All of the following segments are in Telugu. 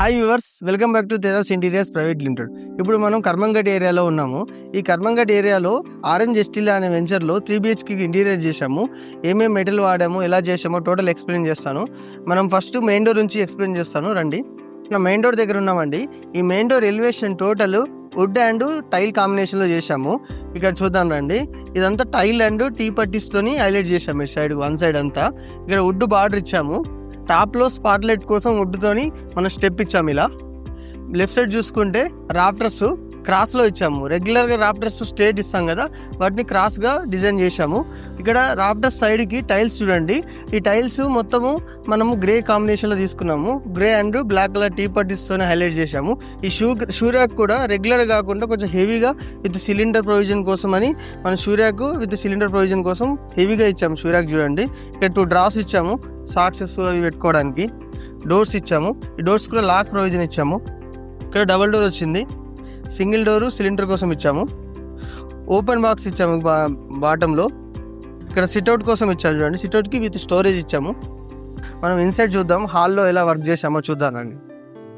Hi viewers, welcome back to Tejas interiors private limited. ఇప్పుడు మనం కర్మంఘట్ ఏరియాలో ఉన్నాము. ఈ కర్మంఘట్ ఏరియాలో ఆరెంజ్ ఎస్టిలా అనే వెంచర్లో 3BHK ఇంటీరియర్ చేశాము. ఏమేమి మెటీరియల్ వాడాము, ఎలా చేసామో టోటల్ ఎక్స్ప్లెయిన్ చేస్తాను. మనం ఫస్ట్ మెయిన్ డోర్ నుంచి ఎక్స్ప్లెయిన్ చేస్తాను, రండి. మెయిన్ డోర్ దగ్గర ఉన్నామండి. ఈ main door elevation total wood and tile కాంబినేషన్లో చేశాము. ఇక్కడ చూద్దాం రండి. ఇదంతా టైల్ అండ్ టీ పట్టీస్తోని హైలైట్ చేశాము. ఈ సైడ్ వన్ సైడ్ అంతా ఇక్కడ వుడ్ బార్డర్ ఇచ్చాము. టాప్లో స్పాట్ లైట్ కోసం వుడ్తోని మనం స్టెప్ ఇచ్చాము. ఇలా లెఫ్ట్ సైడ్ చూసుకుంటే రాఫ్టర్స్ క్రాస్లో ఇచ్చాము. రెగ్యులర్గా రాఫ్టర్స్ స్ట్రేట్ ఇస్తాం కదా, వాటిని క్రాస్గా డిజైన్ చేశాము. ఇక్కడ రాఫ్టర్స్ సైడ్కి టైల్స్ చూడండి. ఈ టైల్స్ మొత్తము మనము గ్రే కాంబినేషన్లో తీసుకున్నాము. Grey and black colour T పట్టీస్తోనే హైలైట్ చేశాము. ఈ షూ ర్యాక్ కూడా రెగ్యులర్ కాకుండా కొంచెం హెవీగా విత్ సిలిండర్ ప్రొవిజన్ కోసం అని మన shoe rack with cylinder provision కోసం హెవీగా ఇచ్చాము. షూ ర్యాక్ చూడండి. ఇక్కడ 2 డ్రాస్ ఇచ్చాము, సాక్సెస్ అవి పెట్టుకోవడానికి. డోర్స్ ఇచ్చాము. ఈ డోర్స్ కూడా లాక్ ప్రొవిజన్ ఇచ్చాము. ఇక్కడ డబల్ డోర్ వచ్చింది. సింగిల్ డోరు సిలిండర్ కోసం ఇచ్చాము. ఓపెన్ బాక్స్ ఇచ్చాము బాటంలో. ఇక్కడ సిట్అవుట్ కోసం ఇచ్చాము చూడండి. సిట్అవుట్కి విత్ స్టోరేజ్ ఇచ్చాము. మనం ఇన్సైడ్ చూద్దాం, హాల్లో ఎలా వర్క్ చేసామో చూద్దామండి.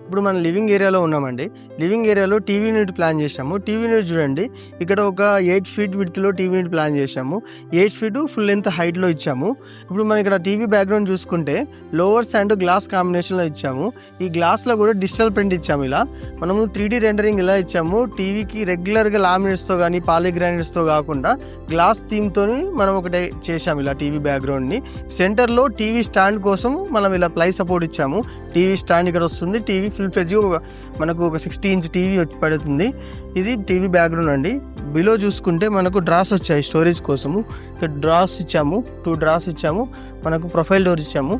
ఇప్పుడు మనం లివింగ్ ఏరియాలో ఉన్నామండి. లివింగ్ ఏరియాలో టీవీ యూనిట్ ప్లాన్ చేసాము. టీవీ యూనిట్ చూడండి, ఇక్కడ ఒక 8 ఫీట్ విడ్త్లో టీవీ యూనిట్ ప్లాన్ చేసాము. 8 ఫీట్ ఫుల్ లెంత్ హైట్లో ఇచ్చాము. ఇప్పుడు మనం ఇక్కడ టీవీ బ్యాక్గ్రౌండ్ చూసుకుంటే లోవర్స్ అండ్ గ్లాస్ కాంబినేషన్లో ఇచ్చాము. ఈ గ్లాస్లో కూడా డిజిటల్ ప్రింట్ ఇచ్చాము. ఇలా మనము 3D రెండరింగ్ ఇలా ఇచ్చాము. టీవీకి రెగ్యులర్గా లామినేట్స్తో కానీ పాలిగ్రానైట్స్తో కాకుండా గ్లాస్ థీమ్తో మనం ఒకటి చేసాము. ఇలా టీవీ బ్యాక్గ్రౌండ్ని సెంటర్లో టీవీ స్టాండ్ కోసం మనం ఇలా ప్లై సపోర్ట్ ఇచ్చాము. టీవీ స్టాండ్ ఇక్కడ వస్తుంది. టీవీ ఫుల్ ఫ్లెడ్జ్ మనకు ఒక 60 ఇంచ్ టీవీ పడుతుంది. ఇది టీవీ బ్యాక్గ్రౌండ్ అండి. బిలో చూసుకుంటే మనకు డ్రాస్ వచ్చాయి స్టోరేజ్ కోసము. ఇక్కడ డ్రాస్ ఇచ్చాము, 2 డ్రాస్ ఇచ్చాము. మనకు ప్రొఫైల్ డోర్ ఇచ్చాము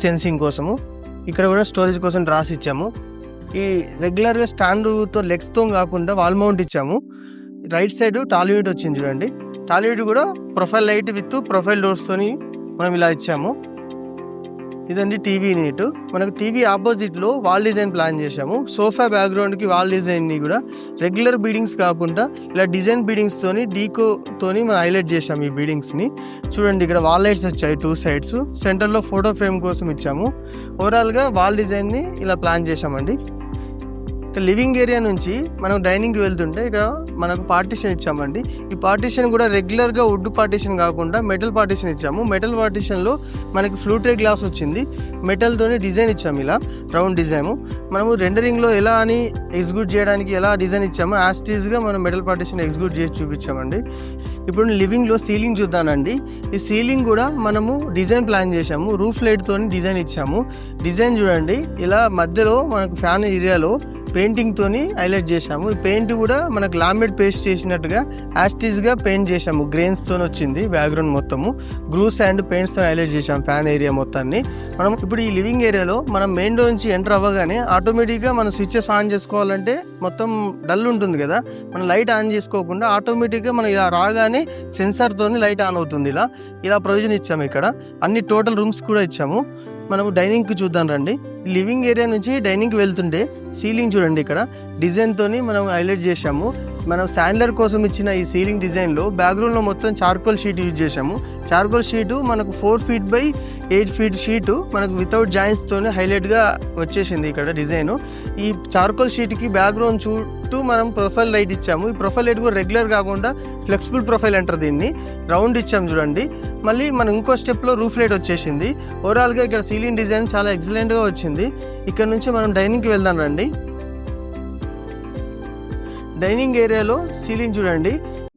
సెన్సింగ్ కోసము. ఇక్కడ కూడా స్టోరేజ్ కోసం డ్రాస్ ఇచ్చాము. ఈ రెగ్యులర్గా స్టాండ్తో లెగ్స్తో కాకుండా వాల్ మౌంట్ ఇచ్చాము. రైట్ సైడ్ టాల్ యూనిట్ వచ్చింది చూడండి. టాల్ యూనిట్ కూడా ప్రొఫైల్ లైట్ విత్ ప్రొఫైల్ డోర్స్తోని మనం ఇలా ఇచ్చాము. ఇదండి టీవీ యూనిట్. మనకు టీవీ ఆపోజిట్లో వాల్ డిజైన్ ప్లాన్ చేశాము. సోఫా బ్యాక్గ్రౌండ్కి వాల్ డిజైన్ని కూడా రెగ్యులర్ బీడింగ్స్ కాకుండా ఇలా డిజైన్ బీడింగ్స్తోని డీకోతోని మనం హైలైట్ చేసాము. ఈ బీడింగ్స్ని చూడండి. ఇక్కడ వాల్ లైట్స్ వచ్చాయి 2 సైడ్స్. సెంటర్లో ఫోటో ఫ్రేమ్ కోసం ఇచ్చాము. ఓవరాల్గా వాల్ డిజైన్ని ఇలా ప్లాన్ చేసామండి. లివింగ్ ఏరియా నుంచి మనం డైనింగ్కి వెళ్తుంటే ఇక్కడ మనకు పార్టీషన్ ఇచ్చామండి. ఈ పార్టీషన్ కూడా రెగ్యులర్గా వుడ్ పార్టీషన్ కాకుండా మెటల్ పార్టీషన్ ఇచ్చాము. మెటల్ పార్టీషన్లో మనకి ఫ్లూటెడ్ గ్లాస్ వచ్చింది. మెటల్తోనే డిజైన్ ఇచ్చాము. ఇలా రౌండ్ డిజైన్ మనము రెండరింగ్లో ఎలా అని ఎగ్జిక్యూట్ చేయడానికి ఎలా డిజైన్ ఇచ్చామో యాస్టీజ్గా మనం మెటల్ పార్టీషన్ ఎగ్జిక్యూట్ చేసి చూపించామండి. ఇప్పుడు లివింగ్లో సీలింగ్ చూద్దానండి. ఈ సీలింగ్ కూడా మనము డిజైన్ ప్లాన్ చేసాము. రూఫ్ లైట్తో డిజైన్ ఇచ్చాము. డిజైన్ చూడండి, ఇలా మధ్యలో మనకు ఫ్యాన్ ఏరియాలో పెయింటింగ్తోని హైలైట్ చేసాము. ఈ పెయింట్ కూడా మనకు లామినేట్ పేస్ట్ చేసినట్టుగా యాస్టీజ్గా పెయింట్ చేసాము. గ్రెయిన్స్తో వచ్చింది బ్యాక్గ్రౌండ్ మొత్తము. గ్రూస్ అండ్ పెయింట్స్తో హైలైట్ చేసాము ఫ్యాన్ ఏరియా మొత్తాన్ని. మనం ఇప్పుడు ఈ లివింగ్ ఏరియాలో మనం మెయిన్ డోర్ నుంచి ఎంటర్ అవ్వగానే ఆటోమేటిక్గా మనం స్విచ్చెస్ ఆన్ చేసుకోవాలంటే మొత్తం డల్ ఉంటుంది కదా, మనం లైట్ ఆన్ చేసుకోకుండా ఆటోమేటిక్గా మనం ఇలా రాగానే సెన్సార్తోని లైట్ ఆన్ అవుతుంది. ఇలా ప్రొవిజన్ ఇచ్చాము. ఇక్కడ అన్ని టోటల్ రూమ్స్ కూడా ఇచ్చాము. మనము డైనింగ్కి చూద్దాం రండి. లివింగ్ ఏరియా నుంచి డైనింగ్కి వెళ్తుంటే సీలింగ్ చూడండి, ఇక్కడ డిజైన్తోని మనం హైలైట్ చేసాము. మనం శాండ్లర్ కోసం ఇచ్చిన ఈ సీలింగ్ డిజైన్లో బ్యాక్గ్రౌండ్లో మొత్తం చార్కోల్ షీట్ యూజ్ చేసాము. చార్కోల్ షీటు మనకు 4 ఫీట్ బై 8 ఫీట్ షీటు మనకు వితౌట్ జాయింట్స్తోనే హైలైట్గా వచ్చేసింది ఇక్కడ డిజైను. ఈ చార్కోల్ షీట్కి బ్యాక్గ్రౌండ్ చుట్టూ మనం ప్రొఫైల్ లైట్ ఇచ్చాము. ఈ ప్రొఫైల్ లైట్ కూడా రెగ్యులర్ కాకుండా ఫ్లెక్సిబుల్ ప్రొఫైల్ అంటారు దీన్ని. రౌండ్ ఇచ్చాము చూడండి. మళ్ళీ మనం ఇంకో స్టెప్లో రూఫ్ లైట్ వచ్చేసింది. ఓవరాల్గా ఇక్కడ సీలింగ్ డిజైన్ చాలా ఎక్సలెంట్గా వచ్చింది. ఇక్కడ నుంచి మనం డైనింగ్కి వెళ్దాం రండి. డైనింగ్ ఏరియాలో సీలింగ్ చూడండి.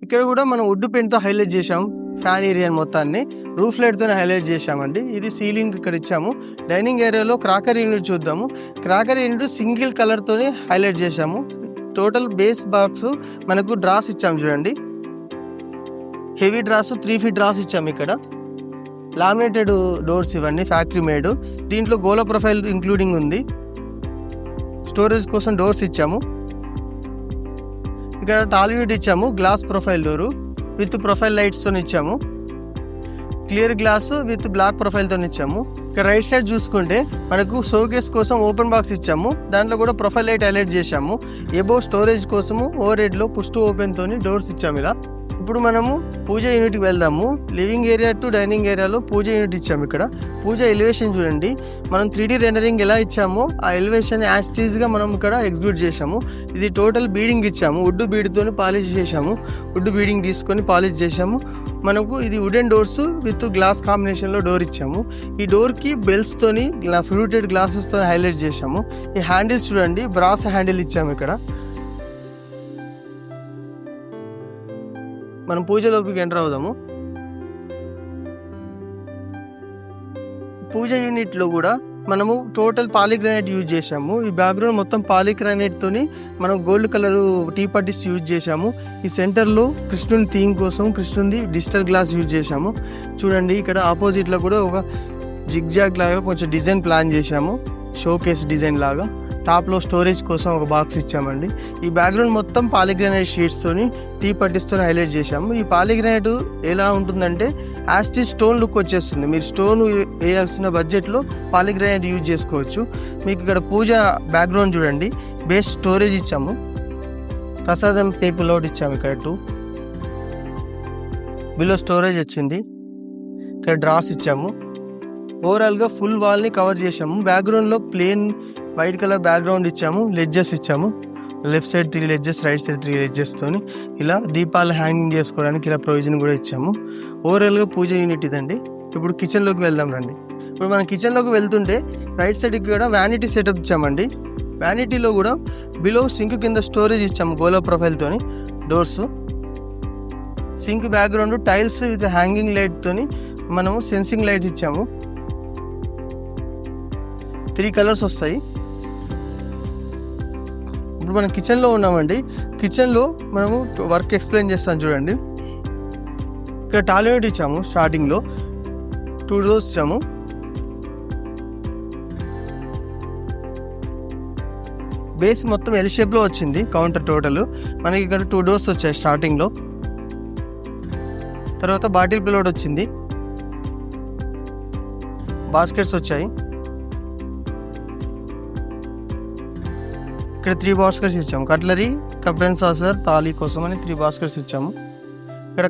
ఇక్కడ కూడా మనం వుడ్ పెయింట్తో హైలైట్ చేసాం. ఫ్యాన్ ఏరియా మొత్తాన్ని రూఫ్ లైట్తోనే హైలైట్ చేసామండి. ఇది సీలింగ్ ఇక్కడ ఇచ్చాము. డైనింగ్ ఏరియాలో క్రాకర్ యూనిట్ చూద్దాము. క్రాకర్ యూనిట్ సింగిల్ కలర్తోనే హైలైట్ చేసాము. టోటల్ బేస్ బాక్స్ మనకు డ్రాస్ ఇచ్చాము చూడండి. హెవీ డ్రాస్ 3 ఫీట్ డ్రాస్ ఇచ్చాము. ఇక్కడ లామినేటెడ్ డోర్స్ ఇవన్నీ ఫ్యాక్టరీ మేడ్. దీంట్లో గోల ప్రొఫైల్ ఇంక్లూడింగ్ ఉంది. స్టోరేజ్ కోసం డోర్స్ ఇచ్చాము. ఇక్కడ టాల్ యూనిట్ ఇచ్చాము. Glass profile door with profile లైట్స్తో ఇచ్చాము. క్లియర్ గ్లాస్ విత్ బ్లాక్ ప్రొఫైల్తో ఇచ్చాము. ఇక్కడ రైట్ సైడ్ చూసుకుంటే మనకు షోకేస్ కోసం ఓపెన్ బాక్స్ ఇచ్చాము. దాంట్లో కూడా ప్రొఫైల్ లైట్ హైలైట్ చేసాము. ఎబో స్టోరేజ్ కోసము ఓవర్ హెడ్లో పుష్ టు ఓపెన్తో డోర్స్ ఇచ్చాము. ఇలా ఇప్పుడు మనము పూజ యూనిట్కి వెళ్దాము. లివింగ్ ఏరియా టు డైనింగ్ ఏరియాలో పూజ యూనిట్ ఇచ్చాము. ఇక్కడ పూజ ఎలివేషన్ చూడండి. మనం 3D రెండరింగ్ ఎలా ఇచ్చామో ఆ ఎలివేషన్ యాస్టీజ్గా మనం ఇక్కడ ఎగ్జిక్యూట్ చేసాము. ఇది టోటల్ బీడింగ్ ఇచ్చాము. వుడ్ బీడ్తో పాలిష్ చేసాము. వుడ్ బీడింగ్ తీసుకొని పాలిష్ చేసాము. మనకు ఇది వుడెన్ డోర్స్ విత్ గ్లాస్ కాంబినేషన్లో డోర్ ఇచ్చాము. ఈ డోర్కి బెల్స్తోని ఫ్లూటెడ్ గ్లాసెస్తో హైలైట్ చేసాము. ఈ హ్యాండిల్స్ చూడండి, బ్రాస్ హ్యాండిల్ ఇచ్చాము. ఇక్కడ మనం పూజలోకి ఎంటర్ అవుదాము. పూజ యూనిట్లో కూడా మనము టోటల్ పాలిగ్రానైట్ యూజ్ చేసాము. ఈ బ్యాక్గ్రౌండ్ మొత్తం పాలిగ్రానైట్ తోని మనం గోల్డ్ కలర్ టీ పట్టీస్ యూజ్ చేసాము. ఈ సెంటర్లో కృష్ణుని థీమ్ కోసం కృష్ణుని డిజిటల్ గ్లాస్ యూజ్ చేసాము. చూడండి, ఇక్కడ ఆపోజిట్లో కూడా ఒక జిగ్జాగ్ లాగా కొంచెం డిజైన్ ప్లాన్ చేసాము. షో కేస్ డిజైన్ లాగా. టాప్లో స్టోరేజ్ కోసం ఒక బాక్స్ ఇచ్చామండి. ఈ బ్యాక్గ్రౌండ్ మొత్తం పాలిగ్రానైట్ షీట్స్తోని టీ పట్టిస్తో హైలైట్ చేసాము. ఈ పాలిగ్రానైట్ ఎలా ఉంటుందంటే యాస్టీ స్టోన్ లుక్ వచ్చేస్తుంది. మీరు స్టోన్ వేయాల్సిన బడ్జెట్లో పాలిగ్రానైట్ యూజ్ చేసుకోవచ్చు. మీకు ఇక్కడ పూజ బ్యాక్గ్రౌండ్ చూడండి, బేస్ స్టోరేజ్ ఇచ్చాము. ప్రసాదం టేబుల్ లోడ్ ఇచ్చాము. ఇక్కడ 2 బిలో స్టోరేజ్ వచ్చింది. ఇక్కడ డ్రాస్ ఇచ్చాము. ఓవరాల్గా ఫుల్ వాల్ని కవర్ చేసాము. బ్యాక్గ్రౌండ్లో ప్లేన్ వైట్ కలర్ బ్యాక్గ్రౌండ్ ఇచ్చాము. లెడ్జెస్ ఇచ్చాము. Left side 3 ledges, right side 3 లెడ్జెస్తోని ఇలా దీపాలు హ్యాంగింగ్ చేసుకోవడానికి ఇలా ప్రొవిజన్ కూడా ఇచ్చాము. ఓవరాల్గా పూజ యూనిట్ ఇదండి. ఇప్పుడు కిచెన్లోకి వెళ్దాం రండి. ఇప్పుడు మనం కిచెన్లోకి వెళ్తుంటే రైట్ సైడ్కి కూడా వ్యానిటీ సెటప్ ఇచ్చామండి. వ్యానిటీలో కూడా బిలో సింక్ కింద స్టోరేజ్ ఇచ్చాము గోలా ప్రొఫైల్తోని. Doors, sink background tiles with hanging లైట్తోని మనము సెన్సింగ్ లైట్ ఇచ్చాము. 3 కలర్స్ వస్తాయి. ఇప్పుడు మనం కిచెన్లో ఉన్నామండి. కిచెన్లో మనము వర్క్ ఎక్స్ప్లెయిన్ చేస్తాను చూడండి. ఇక్కడ టాయిలెట్ ఇచ్చాము. స్టార్టింగ్లో 2 డోర్స్ ఇచ్చాము. బేస్ మొత్తం ఎల్ షేప్లో వచ్చింది. కౌంటర్ టోటల్ మనకి ఇక్కడ 2 డోర్స్ వచ్చాయి స్టార్టింగ్లో. తర్వాత బాటిల్ పిలోడ్ వచ్చింది. బాస్కెట్స్ వచ్చాయి. ఇక్కడ 3 బాస్కెట్స్ ఇచ్చాము. Cutlery, cup and saucer, thali కోసం అని 3 బాస్కెట్స్ ఇచ్చాము. ఇక్కడ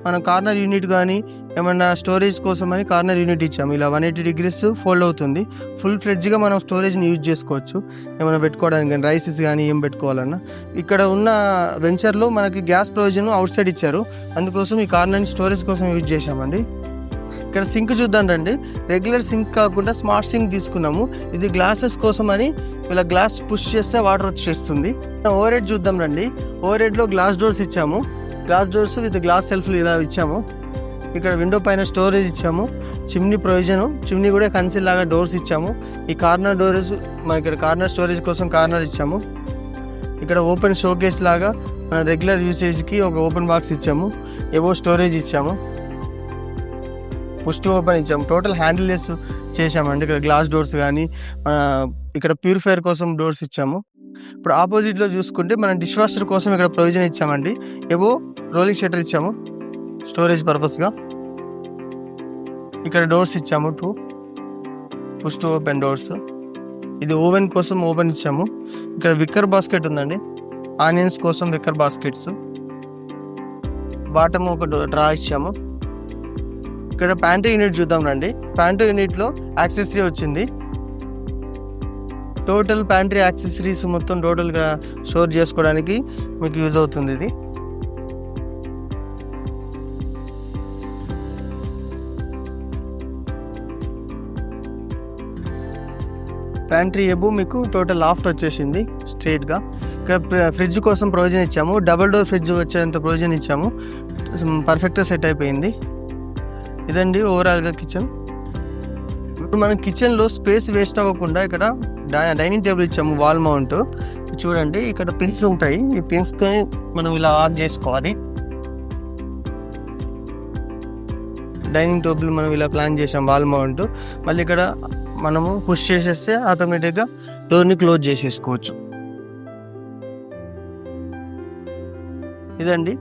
మనం కార్నర్ యూనిట్ కానీ ఏమన్నా స్టోరేజ్ కోసం అని కార్నర్ యూనిట్ ఇచ్చాము. ఇలా 180 degrees ఫోల్డ్ అవుతుంది. ఫుల్ ఫ్లెడ్జ్గా మనం స్టోరేజ్ని యూజ్ చేసుకోవచ్చు. ఏమైనా పెట్టుకోవడానికి కానీ, రైసెస్ కానీ ఏం పెట్టుకోవాలన్నా. ఇక్కడ ఉన్న వెంచర్లో మనకి గ్యాస్ ప్రొవిజన్ అవుట్ సైడ్ ఇచ్చారు. అందుకోసం ఈ కార్నర్ని స్టోరేజ్ కోసం యూజ్ చేసామండి. ఇక్కడ సింక్ చూద్దాం రండి. రెగ్యులర్ సింక్ కాకుండా స్మార్ట్ సింక్ తీసుకున్నాము. ఇది గ్లాసెస్ కోసం అని ఇలా గ్లాస్ పుష్ చేస్తే వాటర్ వచ్చేస్తుంది. ఓవర్ హెడ్ చూద్దాం రండి. ఓవర్ హెడ్లో గ్లాస్ డోర్స్ ఇచ్చాము. గ్లాస్ డోర్స్ విత్ గ్లాస్ సెల్ఫ్లు ఇలా ఇచ్చాము. ఇక్కడ విండో పైన స్టోరేజ్ ఇచ్చాము. చిమ్నీ ప్రొవిజను, చిమ్నీ కూడా కన్సిల్ లాగా డోర్స్ ఇచ్చాము. ఈ కార్నర్ డోర్స్ మనకి ఇక్కడ కార్నర్ స్టోరేజ్ కోసం కార్నర్ ఇచ్చాము. ఇక్కడ ఓపెన్ షోకేస్ లాగా మన రెగ్యులర్ యూసేజ్కి ఒక ఓపెన్ బాక్స్ ఇచ్చాము. ఏవో స్టోరేజ్ ఇచ్చాము. పుష్ టు ఓపెన్ ఇచ్చాము. టోటల్ హ్యాండిల్లెస్ చేసామండి. ఇక్కడ గ్లాస్ డోర్స్ కానీ ఇక్కడ ప్యూరిఫైయర్ కోసం డోర్స్ ఇచ్చాము. ఇప్పుడు ఆపోజిట్లో చూసుకుంటే మనం డిష్ వాషర్ కోసం ఇక్కడ ప్రొవిజన్ ఇచ్చామండి. ఏవో రోలింగ్ షట్టర్ ఇచ్చాము స్టోరేజ్ పర్పస్గా. ఇక్కడ డోర్స్ ఇచ్చాము 2 పుష్ టు ఓపెన్ డోర్స్. ఇది ఓవెన్ కోసం ఓపెన్ ఇచ్చాము. ఇక్కడ విక్కర్ బాస్కెట్ ఉందండి. ఆనియన్స్ కోసం విక్కర్ బాస్కెట్స్. బాటమ్ ఒక డ్రా ఇచ్చాము. ఇక్కడ ప్యాంట్రీ యూనిట్ చూద్దాం రండి. ప్యాంట్రీ యూనిట్లో యాక్సెసరీ వచ్చింది. టోటల్ ప్యాంట్రీ యాక్సెసరీస్ మొత్తం టోటల్గా స్టోర్ చేసుకోవడానికి మీకు యూజ్ అవుతుంది. ఇది ప్యాంట్రీ ఎబో మీకు టోటల్ లాఫ్ట్ వచ్చేసింది స్ట్రైట్గా. ఇక్కడ ఫ్రిడ్జ్ కోసం ప్రొవిజన్ ఇచ్చాము. డబుల్ డోర్ ఫ్రిడ్జ్ వచ్చేంత ప్రొవిజన్ ఇచ్చాము. పర్ఫెక్ట్గా సెట్ అయిపోయింది. ఇదండి ఓవరాల్గా కిచెన్. ఇప్పుడు మనం కిచెన్లో స్పేస్ వేస్ట్ అవ్వకుండా ఇక్కడ డైనింగ్ టేబుల్ ఇచ్చాము. వాల్ మౌంట్ చూడండి. ఇక్కడ పిన్స్ ఉంటాయి. ఈ పిన్స్తో మనం ఇలా ఆన్ చేసుకోవాలి. డైనింగ్ టేబుల్ మనం ఇలా ప్లాన్ చేసాం వాల్ మౌంట్. మళ్ళీ ఇక్కడ మనము పుష్ చేసేస్తే ఆటోమేటిక్గా డోర్ని క్లోజ్ చేసేసుకోవచ్చు. ఇదండి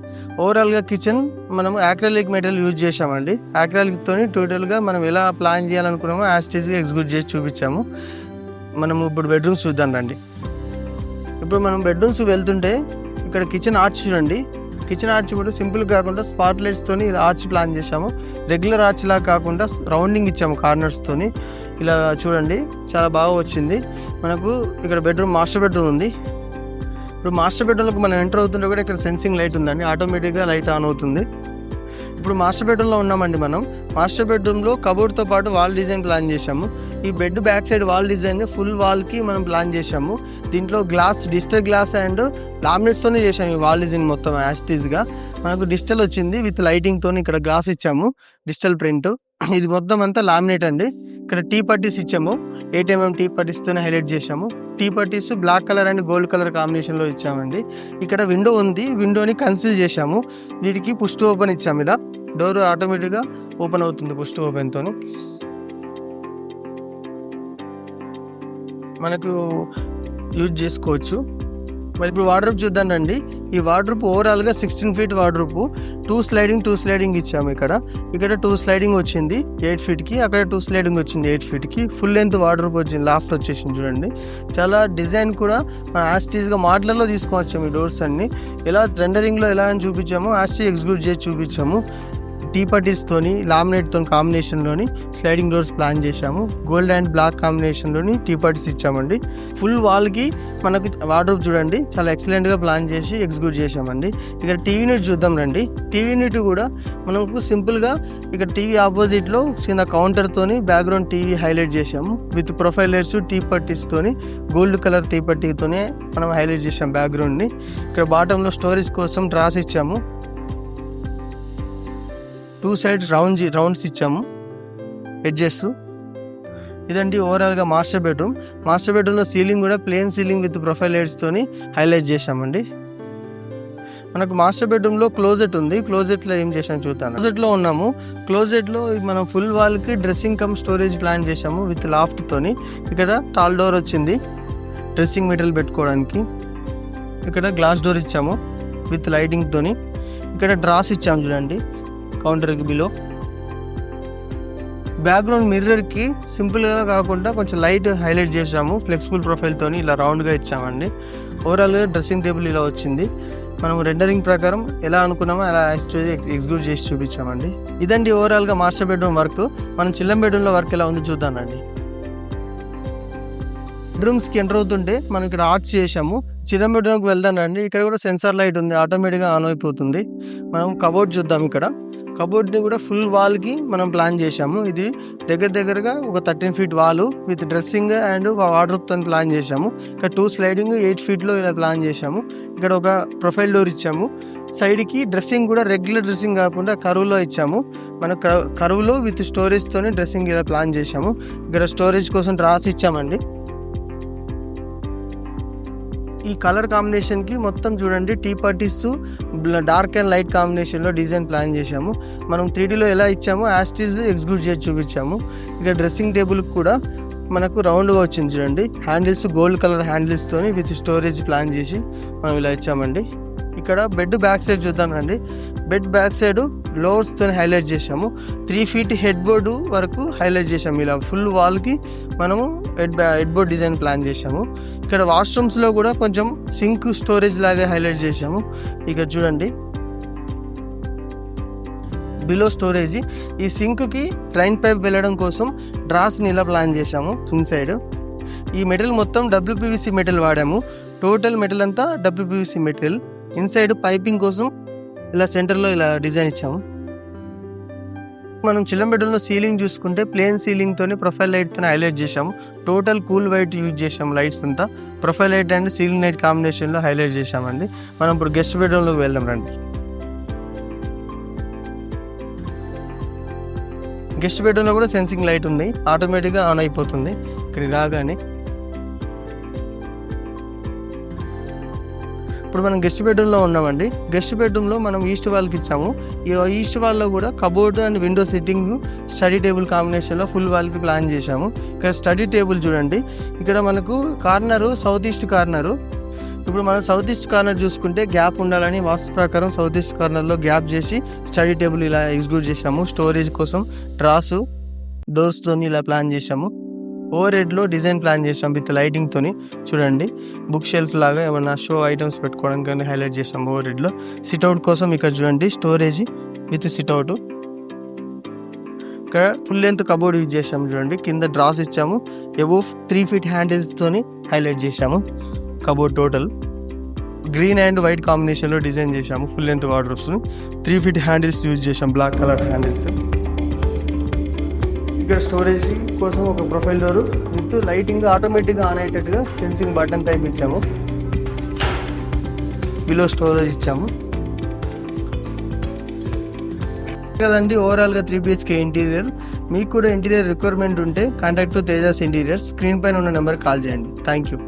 ఓవరాల్గా కిచెన్. మనము యాక్రిలిక్ మెటీరియల్ యూజ్ చేసామండి. యాక్రిలిక్తో టోటల్గా మనం ఎలా ప్లాన్ చేయాలనుకున్నామో యాస్టీజ్గా ఎగ్జిక్యూట్ చేసి చూపించాము. మనము ఇప్పుడు బెడ్రూమ్స్ చూద్దాం రండి. ఇప్పుడు మనం బెడ్రూమ్స్ వెళ్తుంటే ఇక్కడ కిచెన్ ఆర్చ్ చూడండి. కిచెన్ ఆర్చ్ కూడా సింపుల్ కాకుండా స్పాట్ లైట్స్తోని ఆర్చ్ ప్లాన్ చేసాము. రెగ్యులర్ ఆర్చ్ లా కాకుండా రౌండింగ్ ఇచ్చాము కార్నర్స్తోని. ఇలా చూడండి చాలా బాగా వచ్చింది. మనకు ఇక్కడ బెడ్రూమ్, మాస్టర్ బెడ్రూమ్ ఉంది. ఇప్పుడు మాస్టర్ బెడ్రూమ్లోకి మనం ఎంటర్ అవుతుంటే కూడా ఇక్కడ సెన్సింగ్ లైట్ ఉందండి, ఆటోమేటిక్గా లైట్ ఆన్ అవుతుంది. ఇప్పుడు మాస్టర్ బెడ్రూమ్లో ఉన్నామండి. మనం మాస్టర్ బెడ్రూమ్లో కబోర్డ్తో పాటు వాల్ డిజైన్ ప్లాన్ చేసాము. ఈ bed back side wall design full వాల్కి మనం ప్లాన్ చేసాము. దీంట్లో గ్లాస్, డిజిటల్ గ్లాస్ అండ్ లామినేట్స్తోనే చేసాము. ఈ వాల్ డిజైన్ మొత్తం యాస్టీస్గా మనకు డిజిటల్ వచ్చింది విత్ లైటింగ్తో. ఇక్కడ గ్లాస్ ఇచ్చాము, డిజిటల్ ప్రింట్. ఇది మొత్తం అంతా లామినేట్ అండి. ఇక్కడ టీ పట్టీస్ ఇచ్చాము, 8mm టీ పట్టీస్తోనే హైలైట్ చేసాము. టీ పట్టీస్ black colour and gold colour కాంబినేషన్లో ఇచ్చామండి. ఇక్కడ విండో ఉంది, విండోని కన్సిల్ చేసాము. వీటికి పుష్ టు ఓపెన్ ఇచ్చాము. ఇలా డోర్ ఆటోమేటిక్గా ఓపెన్ అవుతుంది పుష్ టు ఓపెన్తో. మనకు యూజ్ చేసుకోవచ్చు. మరి ఇప్పుడు వార్డ్రోబ్ చూద్దాం రండి. ఈ వార్డ్రోబ్ ఓవరాల్గా 16 feet వార్డ్రోబ్, 2 స్లైడింగ్ ఇచ్చాము. ఇక్కడ 2 స్లైడింగ్ వచ్చింది 8 feetకి, అక్కడ 2 స్లైడింగ్ వచ్చింది 8 feetకి. ఫుల్ లెంత్ వార్డ్రోబ్ వచ్చింది, లాఫ్ట్ వచ్చేసింది చూడండి. చాలా డిజైన్ కూడా మన యాస్టీస్గా మోడలర్లో తీసుకొచ్చాము. ఈ డోర్స్ అన్ని ఎలా రెండరింగ్లో ఎలా అని చూపించాము, యాస్టీ ఎగ్జిక్యూట్ చేసి చూపించాము. టీ పట్టీస్తోని లామినేట్తో కాంబినేషన్లోని స్లైడింగ్ డోర్స్ ప్లాన్ చేశాము. గోల్డ్ అండ్ బ్లాక్ కాంబినేషన్లోని టీ పట్టీస్ ఇచ్చామండి. ఫుల్ వాల్కి మనకు వార్డ్రోబ్ చూడండి చాలా ఎక్సలెంట్గా ప్లాన్ చేసి ఎగ్జిక్యూట్ చేశామండి. ఇక్కడ టీవీ యూనిట్ చూద్దాం రండి. టీవీ యూనిట్ కూడా మనకు సింపుల్గా ఇక్కడ టీవీ ఆపోజిట్లో చిన్న కౌంటర్తోని బ్యాక్గ్రౌండ్ టీవీ హైలైట్ చేసాము. విత్ ప్రొఫైల్ లైట్స్, టీ పట్టీస్తోని గోల్డ్ కలర్ టీ పట్టీతోనే మనం హైలైట్ చేసాం బ్యాక్గ్రౌండ్ని. ఇక్కడ బాటంలో స్టోరేజ్ కోసం డ్రాస్ ఇచ్చాము. 2 sides రౌండ్స్ ఇచ్చాము, ఎడ్జెస్. ఇదండి ఓవరాల్గా మాస్టర్ బెడ్రూమ్. మాస్టర్ బెడ్రూమ్లో సీలింగ్ కూడా ప్లేన్ సీలింగ్ విత్ ప్రొఫైల్ లైట్స్తోని హైలైట్ చేశామండి. మనకు మాస్టర్ బెడ్రూమ్లో క్లోజెట్ ఉంది. క్లోజెట్లో ఏం చేసాము చూద్దాం. క్లోజెట్లో ఉన్నాము. క్లోజెట్లో మనం ఫుల్ వాల్కి డ్రెస్సింగ్ కమ్ స్టోరేజ్ ప్లాన్ చేసాము విత్ లాఫ్ట్తోని. ఇక్కడ టాల్ డోర్ వచ్చింది డ్రెస్సింగ్ మెటీరియల్ పెట్టుకోవడానికి. ఇక్కడ గ్లాస్ డోర్ ఇచ్చాము విత్ లైటింగ్తోని. ఇక్కడ డ్రాస్ ఇచ్చాము చూడండి కౌంటర్కి బిలో. బ్యాక్గ్రౌండ్ మిర్రర్కి సింపుల్గా కాకుండా కొంచెం లైట్ హైలైట్ చేసాము ఫ్లెక్సిబుల్ ప్రొఫైల్తోని. ఇలా రౌండ్గా ఇచ్చామండి. ఓవరాల్గా డ్రెస్సింగ్ టేబుల్ ఇలా వచ్చింది. మనం రెండరింగ్ ప్రకారం ఎలా అనుకున్నామో అలా ఎగ్జిక్యూట్ చేసి చూపించామండి. ఇదండి ఓవరాల్గా మాస్టర్ బెడ్రూమ్ వర్క్. మనం చిల్లం బెడ్రూమ్లో వర్క్ ఎలా ఉంది చూద్దామండి. బెడ్రూమ్స్కి ఎంటర్ అవుతుంటే మనం ఇక్కడ ఆర్చ్ చేసాము. చిల్లం బెడ్రూమ్కి వెళ్దాం రండి. ఇక్కడ కూడా సెన్సార్ లైట్ ఉంది, ఆటోమేటిక్గా ఆన్ అయిపోతుంది. మనం కబోర్డ్ చూద్దాం. ఇక్కడ కబోర్డ్ని కూడా ఫుల్ వాల్కి మనం ప్లాన్ చేసాము. ఇది దగ్గరగా ఒక 13 feet wall with dressing and వార్డ్రోబ్తో ప్లాన్ చేసాము. ఇక్కడ 2 స్లైడింగ్ 8 feetలో ఇలా ప్లాన్ చేసాము. ఇక్కడ ఒక ప్రొఫైల్ డోర్ ఇచ్చాము. సైడ్కి డ్రెస్సింగ్ కూడా రెగ్యులర్ డ్రెస్సింగ్ కాకుండా కరువులో ఇచ్చాము. మన కరువులో విత్ స్టోరేజ్తోనే డ్రెస్సింగ్ ఇలా ప్లాన్ చేసాము. ఇక్కడ స్టోరేజ్ కోసం డ్రాస్ ఇచ్చామండి. ఈ కలర్ కాంబినేషన్కి మొత్తం చూడండి టీ పట్టీస్ డార్క్ అండ్ లైట్ కాంబినేషన్లో డిజైన్ ప్లాన్ చేసాము. మనం 3Dలో ఎలా ఇచ్చామో యాస్టీస్ ఎగ్జిక్యూట్ చేసి చూపించాము. ఇక్కడ డ్రెస్సింగ్ టేబుల్కి కూడా మనకు రౌండ్గా వచ్చింది చూడండి. హ్యాండిల్స్ గోల్డ్ కలర్ హ్యాండిల్స్తోని విత్ స్టోరేజ్ ప్లాన్ చేసి మనం ఇలా ఇచ్చామండి. ఇక్కడ బెడ్ బ్యాక్ సైడ్ చూద్దాం రండి. బెడ్ బ్యాక్ సైడ్ లోవర్స్తో హైలైట్ చేసాము. 3 feet హెడ్ బోర్డు వరకు హైలైట్ చేసాము. ఇలా ఫుల్ వాల్కి మనము హెడ్ బోర్డ్ డిజైన్ ప్లాన్ చేసాము. ఇక్కడ వాష్రూమ్స్లో కూడా కొంచెం సింక్ స్టోరేజ్ లాగా హైలైట్ చేసాము. ఇక్కడ చూడండి బిలో స్టోరేజ్. ఈ సింక్కి డ్రైన్ పైప్ వెళ్ళడం కోసం డ్రాస్ని ఇలా ప్లాన్ చేసాము ఇన్సైడ్. ఈ మెటీరియల్ మొత్తం WPVC మెటీరియల్ వాడాము. టోటల్ మెటీరియల్ అంతా WPVC మెటీరియల్. ఇన్సైడ్ పైపింగ్ కోసం ఇలా సెంటర్లో ఇలా డిజైన్ ఇచ్చాము. మనం చిల్లం బెడ్రూమ్లో సీలింగ్ చూసుకుంటే ప్లేన్ సీలింగ్తోని ప్రొఫైల్ లైట్తో హైలైట్ చేసాము. టోటల్ కూల్ వైట్ యూజ్ చేసాము. లైట్స్ అంతా profile light and ceiling light కాంబినేషన్లో హైలైట్ చేసామండి. మనం ఇప్పుడు గెస్ట్ బెడ్రూమ్లోకి వెళ్దాం రండి. గెస్ట్ బెడ్రూమ్లో కూడా సెన్సింగ్ లైట్ ఉంది, ఆటోమేటిక్గా ఆన్ అయిపోతుంది ఇక్కడికి రాగానే. ఇప్పుడు మనం గెస్ట్ బెడ్రూమ్లో ఉన్నామండి. గెస్ట్ బెడ్రూమ్లో మనం ఈస్ట్ వాల్కి ఇచ్చాము. ఈ ఈస్ట్ వాల్లో కూడా cupboard and window sitting study table కాంబినేషన్లో ఫుల్ వాల్కి ప్లాన్ చేశాము. ఇక్కడ స్టడీ టేబుల్ చూడండి. ఇక్కడ మనకు కార్నరు సౌత్ ఈస్ట్ కార్నరు. ఇప్పుడు మనం సౌత్ ఈస్ట్ కార్నర్ చూసుకుంటే గ్యాప్ ఉండాలని వాస్తు ప్రకారం సౌత్ ఈస్ట్ కార్నర్లో గ్యాప్ చేసి స్టడీ టేబుల్ ఇలా ఎగ్జిక్యూట్ చేసాము. స్టోరేజ్ కోసం డ్రాసు డోర్స్తో ఇలా ప్లాన్ చేసాము. ఓవర్ హెడ్లో డిజైన్ ప్లాన్ చేసాం విత్ లైటింగ్తోని. చూడండి, బుక్ షెల్ఫ్ లాగా ఏమన్నా షో ఐటమ్స్ పెట్టుకోవడానికి హైలైట్ చేసాం ఓవర్ హెడ్లో. సిట్అవుట్ కోసం ఇక్కడ చూడండి, స్టోరేజ్ విత్ సిట్అవుట్. ఇక్కడ ఫుల్ లెంత్ కబోర్డ్ యూజ్ చేసాము. చూడండి, కింద డ్రాస్ ఇచ్చాము. ఎబో 3 feet హ్యాండిల్స్తోని హైలైట్ చేసాము. Cupboard total green and white కాంబినేషన్లో డిజైన్ చేసాము. Full length wardrobes 3 feet handles use చేసాం, బ్లాక్ కలర్ హ్యాండిల్స్. ఇక్కడ స్టోరేజ్ కోసం ఒక ప్రొఫైల్ డోర్ విత్ లైటింగ్ ఆటోమేటిక్గా ఆన్ అయ్యేటట్టుగా సెన్సింగ్ బటన్ టైప్ ఇచ్చాము. బిలో స్టోరేజ్ ఇచ్చాము కదండి. ఓవరాల్గా 3 BHK ఇంటీరియర్. మీకు కూడా ఇంటీరియర్ రిక్వైర్మెంట్ ఉంటే కాంటాక్ట్ తేజాస్ ఇంటీరియర్స్. స్క్రీన్ పైన ఉన్న నెంబర్కి కాల్ చేయండి. Thank you.